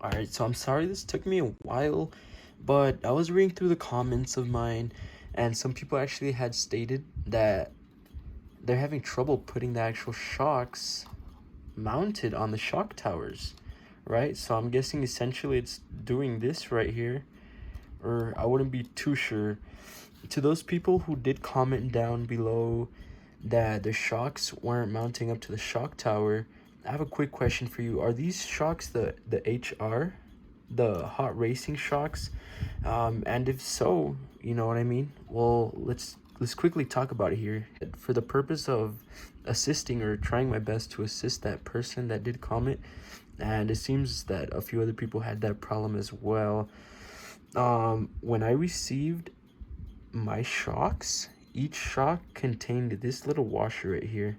Alright, so I'm sorry this took me a while, but I was reading through the comments of mine, and some people actually had stated that they're having trouble putting the actual shocks mounted on the shock towers, right? So I'm guessing essentially it's doing this right here, or I wouldn't be too sure. To those people who did comment down below that the shocks weren't mounting up to the shock tower, I have a quick question for you. Are these shocks the HR, the hot racing shocks? And if so, you know what I mean? Well, let's quickly talk about it here. For the purpose of assisting or trying my best to assist that person that did comment, and it seems that a few other people had that problem as well. When I received my shocks, each shock contained this little washer right here.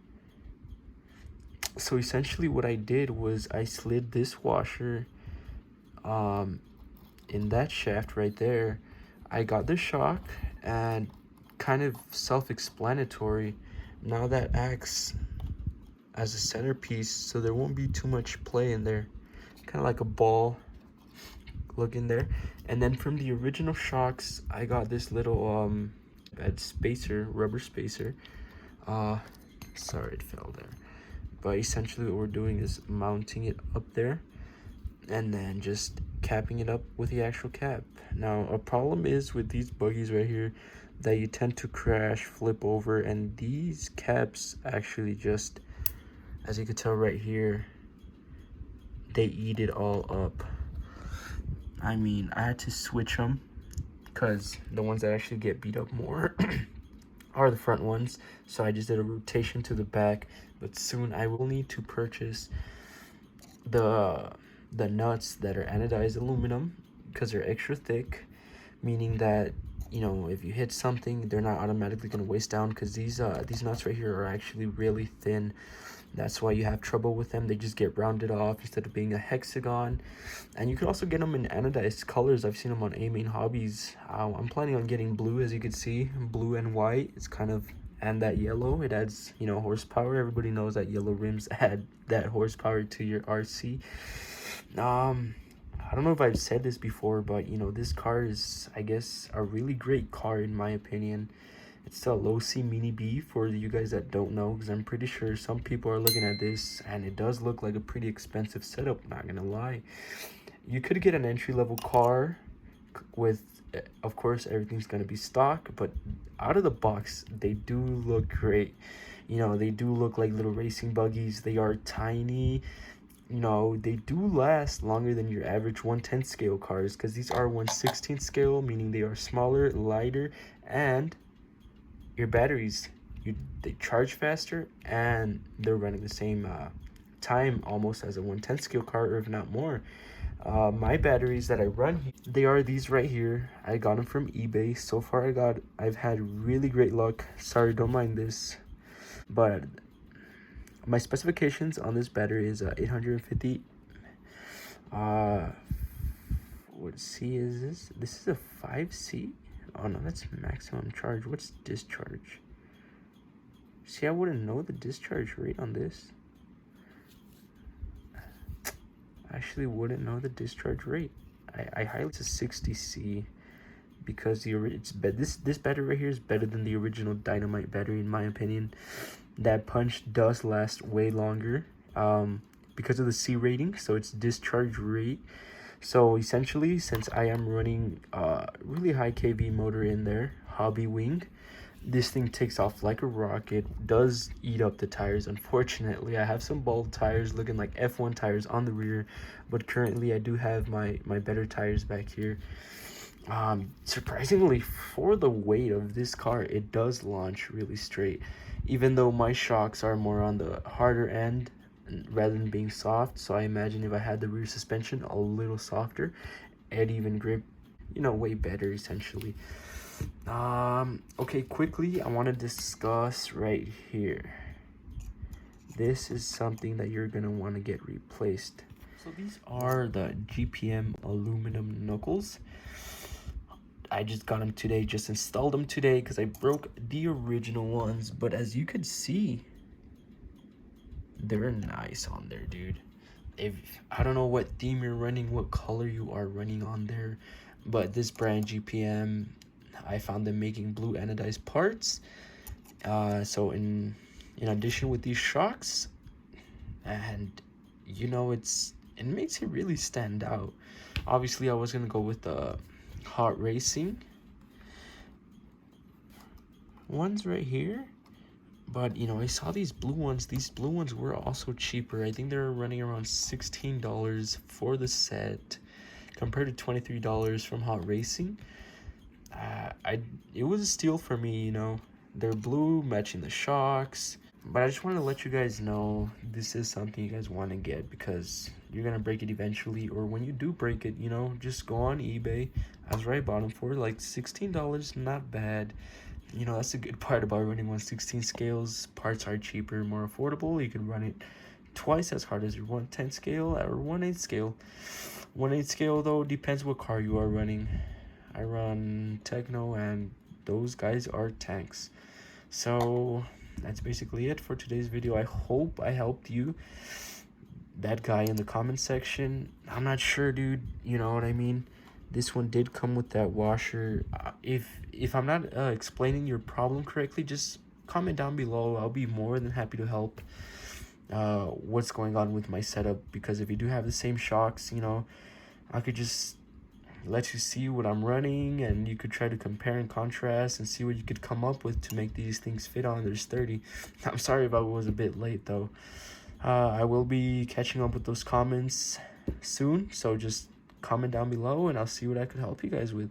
So essentially what I did was I slid this washer in that shaft right there. I got the shock, and kind of self-explanatory, now that acts as a centerpiece, so there won't be too much play in there, kind of like a ball look in there. And then from the original shocks, I got this little spacer, rubber spacer. Sorry, it fell there. But essentially what we're doing is mounting it up there and then just capping it up with the actual cap. Now, a problem is with these buggies right here that you tend to crash, flip over, and these caps actually just, as you can tell right here, they eat it all up. I mean, I had to switch them because the ones that actually get beat up more are the front ones. So I just did a rotation to the back, but soon I will need to purchase the nuts that are anodized aluminum because they're extra thick, meaning that, you know, if you hit something, they're not automatically going to waste down, because these nuts right here are actually really thin. That's why you have trouble with them. They just get rounded off instead of being a hexagon. And you can also get them in anodized colors. I've seen them on A-Main Hobbies. I'm planning on getting blue, as you can see, blue and white. It's kind of, and that yellow, it adds, you know, horsepower. Everybody knows that yellow rims add that horsepower to your RC. I don't know if I've said this before, but you know, this car is, I guess, a really great car in my opinion. It's the Losi Mini B, for you guys that don't know, because I'm pretty sure some people are looking at this and it does look like a pretty expensive setup, not gonna lie. You could get an entry-level car with, of course, everything's gonna be stock, but out of the box they do look great. You know, they do look like little racing buggies. They are tiny. You know, they do last longer than your average 1/10 scale cars, because these are 1/16 scale, meaning they are smaller, lighter, and your batteries, they charge faster, and they're running the same time almost as a 1/10 scale car, or if not more. My batteries that I run, they are these right here. I got them from eBay. So far I've had really great luck. Sorry, don't mind this, but my specifications on this battery is 850 what C is this? This is a 5C. Oh no, that's maximum charge. What's discharge? See, I wouldn't know the discharge rate on this. I actually wouldn't know the discharge rate. I highly, it's a 60C, because this battery right here is better than the original Dynamite battery in my opinion. That punch does last way longer because of the C rating, so it's discharge rate. So essentially, since I am running a really high kV motor in there, hobby wing, this thing takes off like a rocket. Does eat up the tires, unfortunately. I have some bald tires looking like F1 tires on the rear, but currently I do have my better tires back here. Surprisingly, for the weight of this car, it does launch really straight, even though my shocks are more on the harder end rather than being soft. So I imagine if I had the rear suspension a little softer, it'd even grip, you know, way better essentially. Okay, quickly, I want to discuss right here. This is something that you're gonna want to get replaced. So these are the GPM aluminum knuckles. I just got them today, just installed them today because I broke the original ones. But as you could see, they're nice on there, dude. if I don't know what theme you're running, what color you are running on there, but this brand GPM, I found them making blue anodized parts. So in addition with these shocks, and you know, it makes it really stand out. Obviously I was gonna go with the hot racing ones right here, but you know, I saw these blue ones. These blue ones were also cheaper. I think they're running around $16 for the set compared to $23 from hot racing. It was a steal for me, you know. They're blue, matching the shocks. But I just want to let you guys know this is something you guys want to get, because you're gonna break it eventually, or when you do break it, you know, just go on eBay. I was right bottom for like $16, not bad. You know, that's a good part about running 1/16 scales. Parts are cheaper, more affordable. You can run it twice as hard as your 1/10 scale or 1/8 scale. 1/8 scale though depends what car you are running. I run Techno, and those guys are tanks. So that's basically it for today's video. I hope I helped you. That guy in the comment section, I'm not sure, dude, you know what I mean. This one did come with that washer. If I'm not explaining your problem correctly, just comment down below. I'll be more than happy to help what's going on with my setup, because if you do have the same shocks, you know, I could just let you see what I'm running, and you could try to compare and contrast and see what you could come up with to make these things fit on their sturdy. I'm sorry if I was a bit late though. I will be catching up with those comments soon, so just comment down below and I'll see what I could help you guys with.